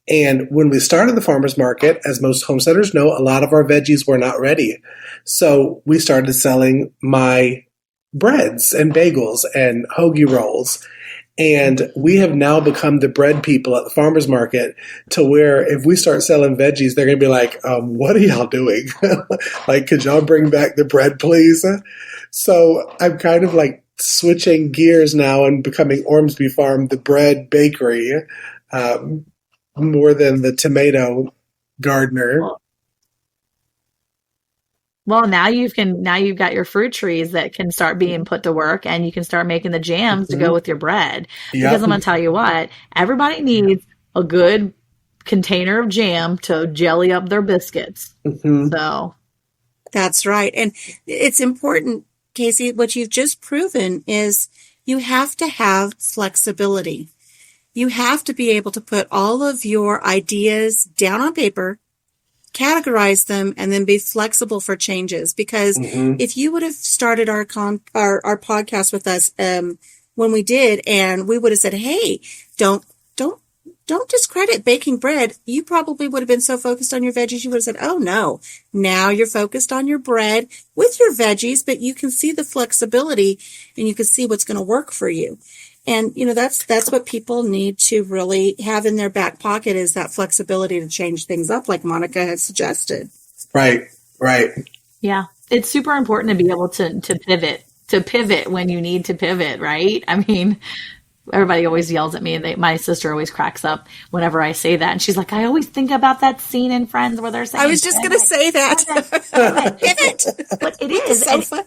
And when we started the farmer's market, as most homesteaders know, a lot of our veggies were not ready. So we started selling my breads and bagels and hoagie rolls. And we have now become the bread people at the farmer's market to where if we start selling veggies, they're going to be like, what are y'all doing? Like, could y'all bring back the bread, please? So I'm kind of like switching gears now and becoming Ormsby Farm, the bread bakery, more than the tomato gardener. Well, now you've got your fruit trees that can start being put to work, and you can start making the jams to go with your bread. Because I'm going to tell you what, everybody needs a good container of jam to jelly up their biscuits. So that's right. And it's important, Cayce, what you've just proven is you have to have flexibility. You have to be able to put all of your ideas down on paper, categorize them, and then be flexible for changes. Because if you would have started our podcast with us when we did, and we would have said, "Hey, don't discredit baking bread," you probably would have been so focused on your veggies, you would have said, "Oh no, now you're focused on your bread with your veggies," but you can see the flexibility and you can see what's going to work for you. And, that's what people need to really have in their back pocket, is that flexibility to change things up, like Monica has suggested. Right. Yeah. It's super important to be able to pivot when you need to pivot, right? I mean, everybody always yells at me, and my sister always cracks up whenever I say that. And she's like, I always think about that scene in Friends where they're saying, I was just going to say that. Pivot. But it is. So fun.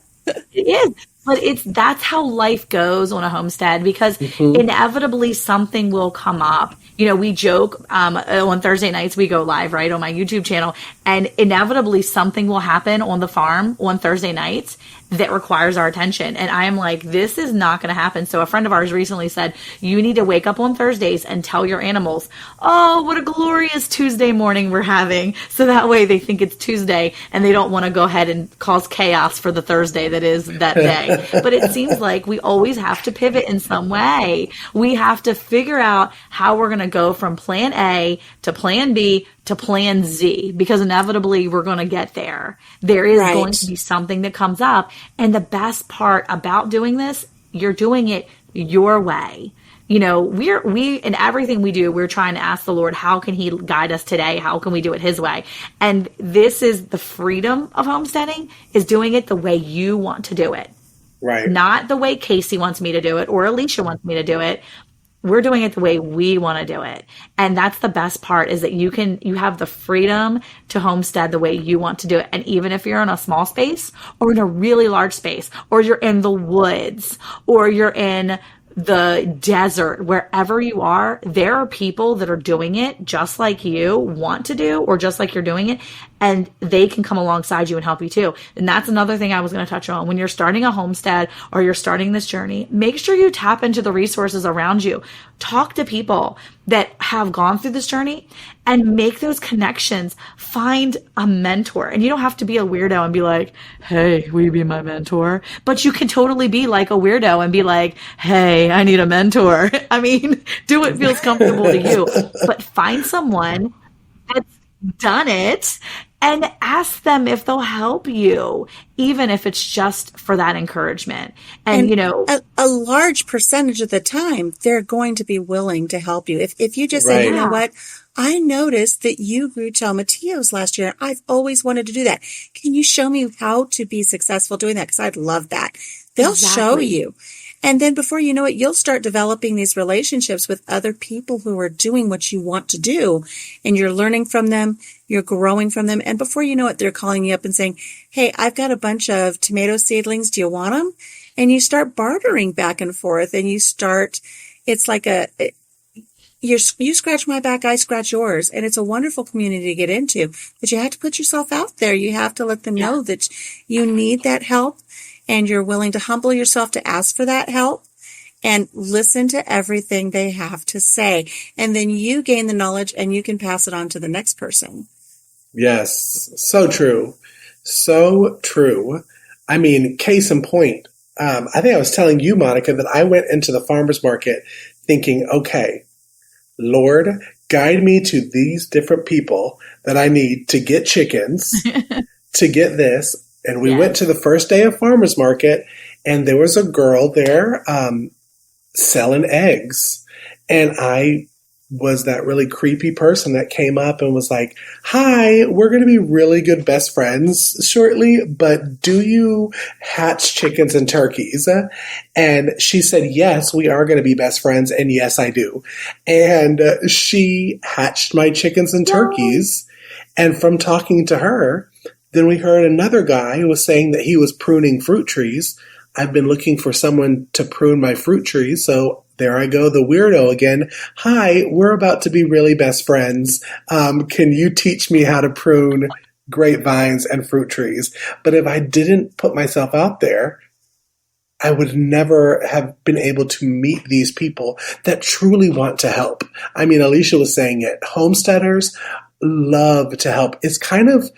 It is. But that's how life goes on a homestead, because inevitably something will come up. We joke on Thursday nights, we go live, right, on my YouTube channel, and inevitably something will happen on the farm on Thursday nights that requires our attention. And I am like, this is not going to happen. So a friend of ours recently said, you need to wake up on Thursdays and tell your animals, oh, what a glorious Tuesday morning we're having. So that way they think it's Tuesday and they don't want to go ahead and cause chaos for the Thursday that is that day. But it seems like we always have to pivot in some way. We have to figure out how we're going to go from plan A to plan B to plan Z, because inevitably we're going to get there. There is Right. going to be something that comes up. And the best part about doing this, you're doing it your way. You know, we in everything we do, we're trying to ask the Lord, how can he guide us today? How can we do it his way? And this is the freedom of homesteading, is doing it the way you want to do it. Right. Not the way Cayce wants me to do it or Alicia wants me to do it. We're doing it the way we want to do it. And that's the best part, is that you have the freedom to homestead the way you want to do it. And even if you're in a small space or in a really large space, or you're in the woods, or you're in the desert, wherever you are, there are people that are doing it just like you want to do, or just like you're doing it, and they can come alongside you and help you too. And that's another thing I was going to touch on. When you're starting a homestead or you're starting this journey, make sure you tap into the resources around you. Talk to people that have gone through this journey and make those connections. Find a mentor. And you don't have to be a weirdo and be like, hey, will you be my mentor? But you can totally be like a weirdo and be like, hey, I need a mentor. I mean, do what feels comfortable to you. But find someone that's done it and ask them if they'll help you, even if it's just for that encouragement. And you know, a large percentage of the time, they're going to be willing to help you. If you just say, Right. you know what, I noticed that you grew tomatillos last year. I've always wanted to do that. Can you show me how to be successful doing that? Because I'd love that. They'll show Exactly. you. And then before you know it, you'll start developing these relationships with other people who are doing what you want to do. And you're learning from them. You're growing from them. And before you know it, they're calling you up and saying, hey, I've got a bunch of tomato seedlings. Do you want them? And you start bartering back and forth, and it's like you scratch my back, I scratch yours. And it's a wonderful community to get into, but you have to put yourself out there. You have to let them know that you need that help, and you're willing to humble yourself to ask for that help and listen to everything they have to say. And then you gain the knowledge and you can pass it on to the next person. Yes, so true. So true. I mean, case in point, I think I was telling you, Monica, that I went into the farmer's market thinking, okay, Lord, guide me to these different people that I need to get chickens, to get this. And we went to the first day of farmer's market, and there was a girl there selling eggs. And I was that really creepy person that came up and was like, hi, we're going to be really good best friends shortly, but do you hatch chickens and turkeys? And she said, yes, we are going to be best friends. And yes, I do. And she hatched my chickens and turkeys. And from talking to her, then we heard another guy who was saying that he was pruning fruit trees. I've been looking for someone to prune my fruit trees, so there I go, the weirdo again. Hi, we're about to be really best friends. Can you teach me how to prune grapevines and fruit trees? But if I didn't put myself out there, I would never have been able to meet these people that truly want to help. I mean, Alicia was saying it. Homesteaders love to help. It's kind of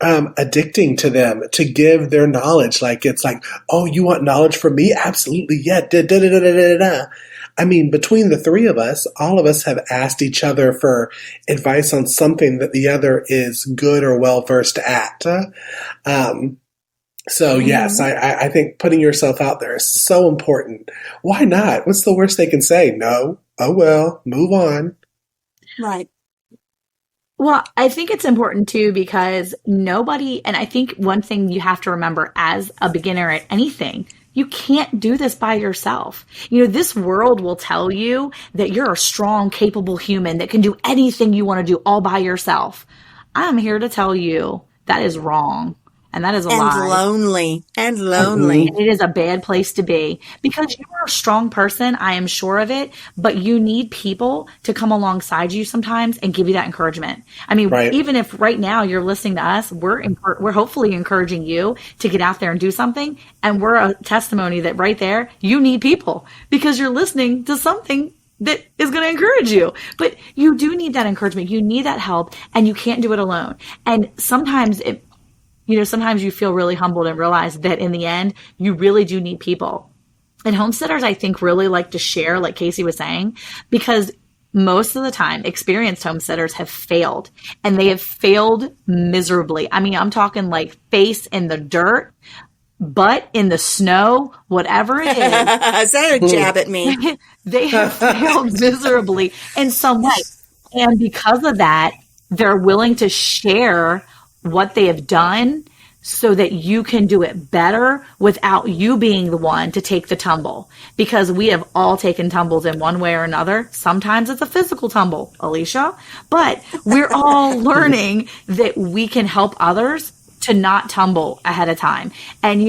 addicting to them to give their knowledge. Like, it's like, oh, you want knowledge from me? Absolutely. Yeah. Da, da, da, da, da, da. I mean, between the three of us, all of us have asked each other for advice on something that the other is good or well versed at. So yes, I think putting yourself out there is so important. Why not? What's the worst they can say? No. Oh, well, move on. Right. Well, I think it's important too, because nobody, and I think one thing you have to remember as a beginner at anything, you can't do this by yourself. You know, this world will tell you that you're a strong, capable human that can do anything you want to do all by yourself. I'm here to tell you that is wrong. And that is a And lie. lonely. And lonely. And it is a bad place to be because you are a strong person. I am sure of it, but you need people to come alongside you sometimes and give you that encouragement. I mean, Right. even if right now you're listening to us, we're hopefully encouraging you to get out there and do something. And we're a testimony that right there, you need people because you're listening to something that is going to encourage you. But you do need that encouragement. You need that help and you can't do it alone. And sometimes sometimes you feel really humbled and realize that in the end, you really do need people. And homesteaders, I think, really like to share, like Cayce was saying, because most of the time, experienced homesteaders have failed and they have failed miserably. I mean, I'm talking like face in the dirt, butt in the snow, whatever it is. Is that a jab at me? They have failed miserably in some way. And because of that, they're willing to share what they have done so that you can do it better without you being the one to take the tumble. Because we have all taken tumbles in one way or another. Sometimes it's a physical tumble, Alicia, but we're all learning that we can help others to not tumble ahead of time. And,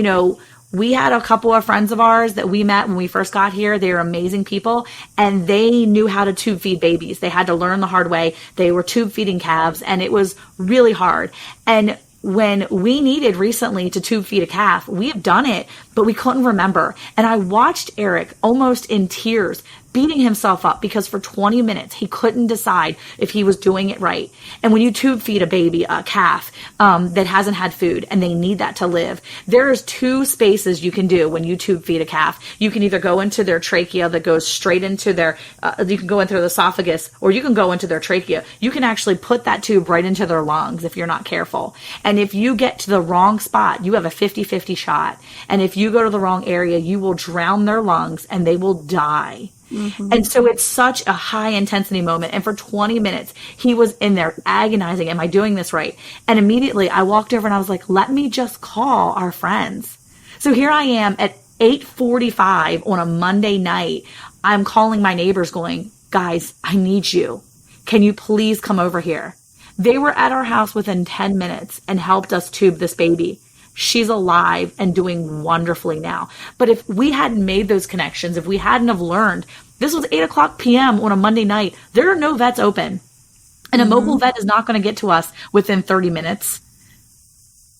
we had a couple of friends of ours that we met when we first got here. They were amazing people and they knew how to tube feed babies. They had to learn the hard way. They were tube feeding calves and it was really hard. And when we needed recently to tube feed a calf, we have done it, but we couldn't remember. And I watched Eric almost in tears beating himself up because for 20 minutes he couldn't decide if he was doing it right. And when you tube feed a calf that hasn't had food and they need that to live, there's two spaces you can do when you tube feed a calf. You can either go into their trachea that goes straight into their, you can go into the esophagus or you can go into their trachea. You can actually put that tube right into their lungs if you're not careful. And if you get to the wrong spot, you have a 50-50 shot. And if you go to the wrong area, you will drown their lungs and they will die. Mm-hmm. And so it's such a high intensity moment. And for 20 minutes, he was in there agonizing. Am I doing this right? And immediately I walked over and I was like, let me just call our friends. So here I am at 8:45 on a Monday night. I'm calling my neighbors going, guys, I need you. Can you please come over here? They were at our house within 10 minutes and helped us tube this baby. She's alive and doing wonderfully now. But if we hadn't made those connections, if we hadn't have learned, this was 8:00 p.m. on a Monday night, there are no vets open. And a mobile vet is not going to get to us within 30 minutes.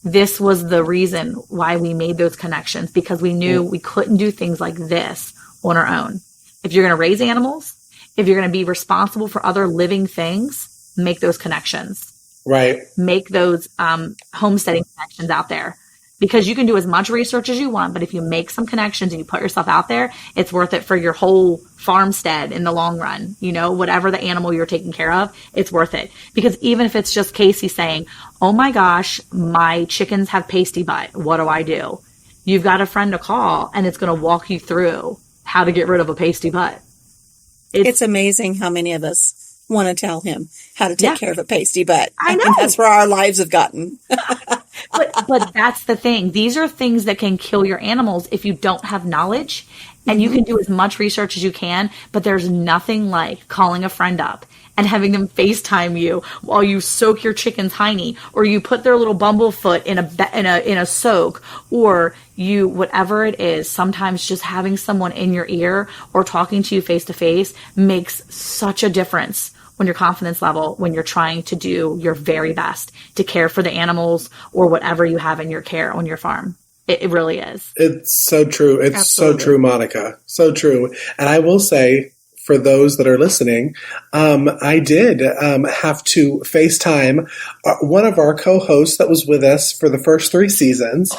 This was the reason why we made those connections, because we knew we couldn't do things like this on our own. If you're going to raise animals, if you're going to be responsible for other living things, make those connections. Right. Make those homesteading connections out there. Because you can do as much research as you want, but if you make some connections and you put yourself out there, it's worth it for your whole farmstead in the long run. Whatever the animal you're taking care of, it's worth it. Because even if it's just Cayce saying, oh my gosh, my chickens have pasty butt, what do I do? You've got a friend to call and it's going to walk you through how to get rid of a pasty butt. It's amazing how many of us want to tell him how to take care of a pasty butt. I know. And that's where our lives have gotten. But that's the thing. These are things that can kill your animals if you don't have knowledge. And you can do as much research as you can, but there's nothing like calling a friend up and having them FaceTime you while you soak your chicken's hiney, or you put their little bumblefoot in a soak, or you, whatever it is. Sometimes just having someone in your ear or talking to you face to face makes such a difference when your confidence level, when you're trying to do your very best to care for the animals or whatever you have in your care on your farm. It really is. It's so true. It's Absolutely. so true, Monica. So true. And I will say, for those that are listening, I did have to FaceTime one of our co-hosts that was with us for the first 3 seasons,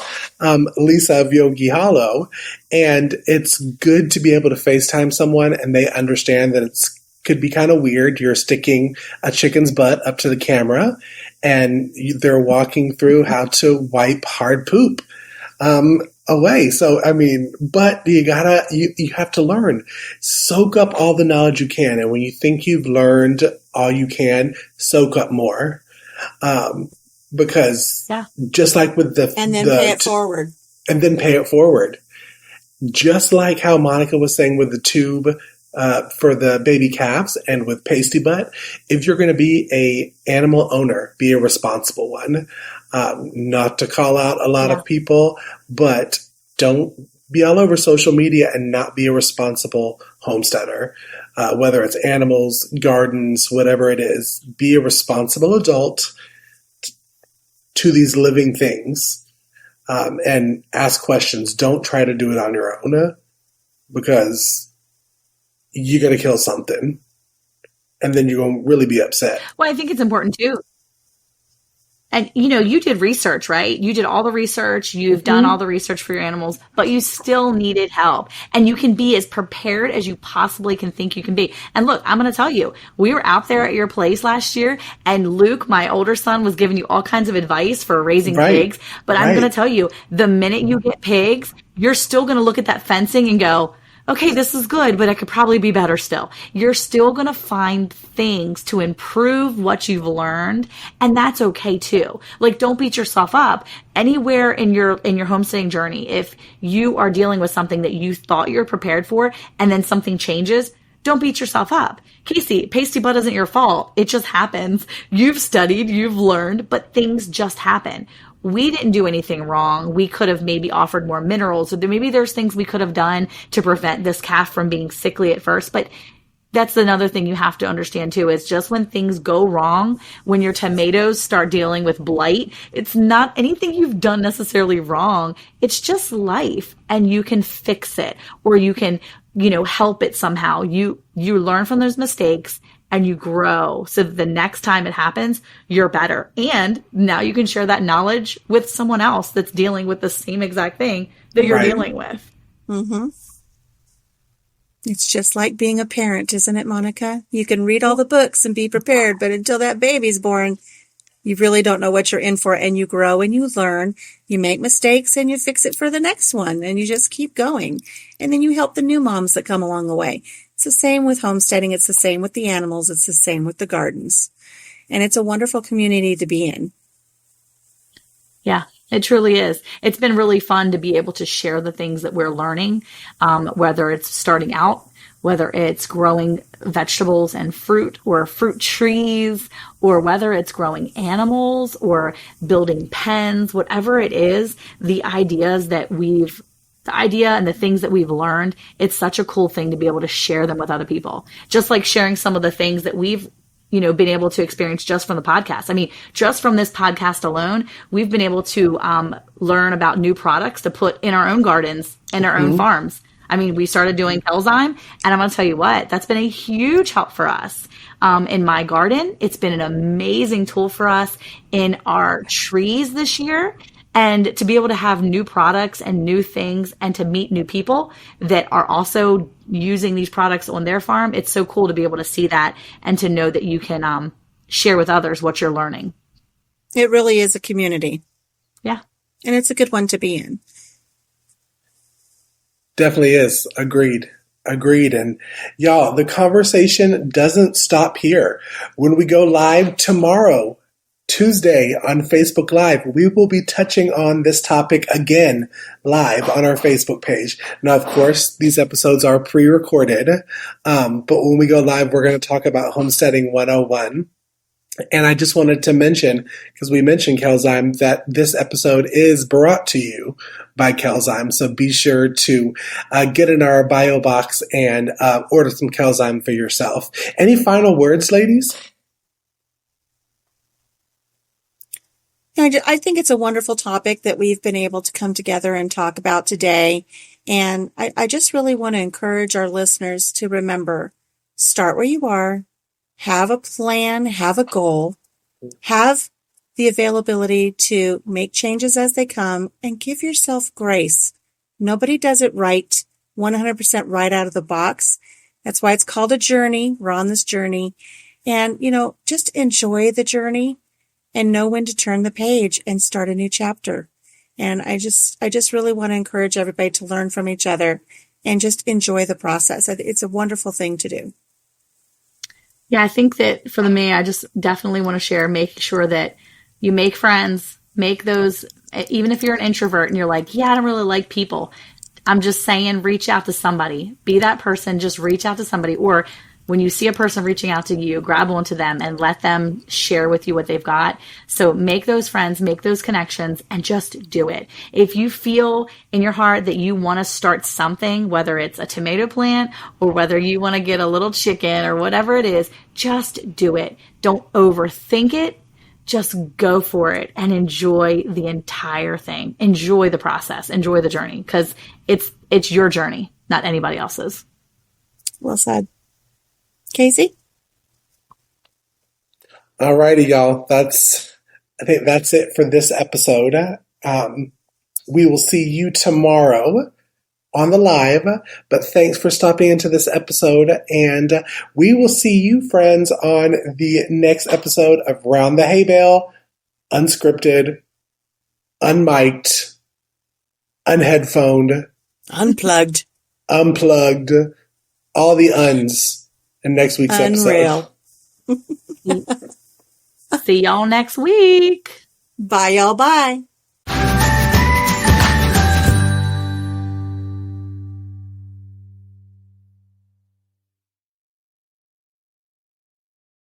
Lisa of Yogi Hollow. And it's good to be able to FaceTime someone and they understand that could be kind of weird. You're sticking a chicken's butt up to the camera and they're walking through how to wipe hard poop away. So, but you have to learn. Soak up all the knowledge you can. And when you think you've learned all you can, soak up more. Because just like with and then pay it forward. And then pay it forward. Just like how Monica was saying with the tube for the baby calves and with pasty butt. If you're going to be a animal owner, be a responsible one. Not to call out a lot of people, but don't be all over social media and not be a responsible homesteader. Whether it's animals, gardens, whatever it is, be a responsible adult to these living things, and ask questions. Don't try to do it on your own, because you're going to kill something and then you're going to really be upset. Well, I think it's important too. And, you did research, right? You did all the research. You've done all the research for your animals, but you still needed help. And you can be as prepared as you possibly can think you can be. And look, I'm going to tell you, we were out there at your place last year, and Luke, my older son, was giving you all kinds of advice for raising pigs. But I'm going to tell you, the minute you get pigs, you're still going to look at that fencing and go, okay, this is good, but it could probably be better still. You're still going to find things to improve what you've learned, and that's okay too. Like, don't beat yourself up. Anywhere in your homesteading journey, if you are dealing with something that you thought you were prepared for and then something changes, don't beat yourself up. Cayce, pasty butt isn't your fault. It just happens. You've studied, you've learned, but things just happen. We didn't do anything wrong. We could have maybe offered more minerals, or maybe there's things we could have done to prevent this calf from being sickly at first. But that's another thing you have to understand too, is just when things go wrong, when your tomatoes start dealing with blight, it's not anything you've done necessarily wrong. It's just life, and you can fix it, or you can, help it somehow. You learn from those mistakes, and you grow so that the next time it happens, you're better. And now you can share that knowledge with someone else that's dealing with the same exact thing that you're dealing with. Mm-hmm. It's just like being a parent, isn't it, Monica? You can read all the books and be prepared, but until that baby's born, you really don't know what you're in for, and you grow and you learn, you make mistakes and you fix it for the next one, and you just keep going. And then you help the new moms that come along the way. It's the same with homesteading. It's the same with the animals. It's the same with the gardens. And it's a wonderful community to be in. Yeah, it truly is. It's been really fun to be able to share the things that we're learning, whether it's starting out, whether it's growing vegetables and fruit or fruit trees, or whether it's growing animals or building pens, whatever it is, the idea and the things that we've learned, it's such a cool thing to be able to share them with other people. Just like sharing some of the things that we've, been able to experience just from the podcast. I mean, just from this podcast alone, we've been able to learn about new products to put in our own gardens and our own farms. I mean, we started doing Kelzyme, and I'm going to tell you what, that's been a huge help for us. In my garden, it's been an amazing tool for us in our trees this year. And to be able to have new products and new things, and to meet new people that are also using these products on their farm, it's so cool to be able to see that and to know that you can share with others what you're learning. It really is a community. Yeah. And it's a good one to be in. Definitely is. Agreed. And y'all, the conversation doesn't stop here. When we go live tomorrow, Tuesday on Facebook Live, we will be touching on this topic again live on our Facebook page. Now, of course, these episodes are pre-recorded, but when we go live, we're going to talk about Homesteading 101. And I just wanted to mention, because we mentioned Kelzyme, that this episode is brought to you by Kelzyme. So be sure to get in our bio box and order some Kelzyme for yourself. Any final words, ladies? I think it's a wonderful topic that we've been able to come together and talk about today. And I just really want to encourage our listeners to remember, start where you are, have a plan, have a goal, have the availability to make changes as they come, and give yourself grace. Nobody does it right, 100% right out of the box. That's why it's called a journey. We're on this journey. And, just enjoy the journey and know when to turn the page and start a new chapter. And I just really want to encourage everybody to learn from each other and just enjoy the process. It's a wonderful thing to do. Yeah, I think that for me, I just definitely want to share, make sure that you make friends, make those, even if you're an introvert and you're like, yeah, I don't really like people. I'm just saying, reach out to somebody. Be that person. Just reach out to somebody. Or when you see a person reaching out to you, grab onto them and let them share with you what they've got. So make those friends, make those connections, and just do it. If you feel in your heart that you want to start something, whether it's a tomato plant or whether you want to get a little chicken or whatever it is, just do it. Don't overthink it. Just go for it and enjoy the entire thing. Enjoy the process. Enjoy the journey, because it's your journey, not anybody else's. Well said. Cayce? All righty, y'all. I think that's it for this episode. We will see you tomorrow on the live, but thanks for stopping into this episode, and we will see you, friends, on the next episode of Round the Hay Bale, unscripted, unmiked, unheadphoned, Unplugged. unplugged, all the uns in next week's Unreal. episode. See y'all next week. Bye, y'all. Bye.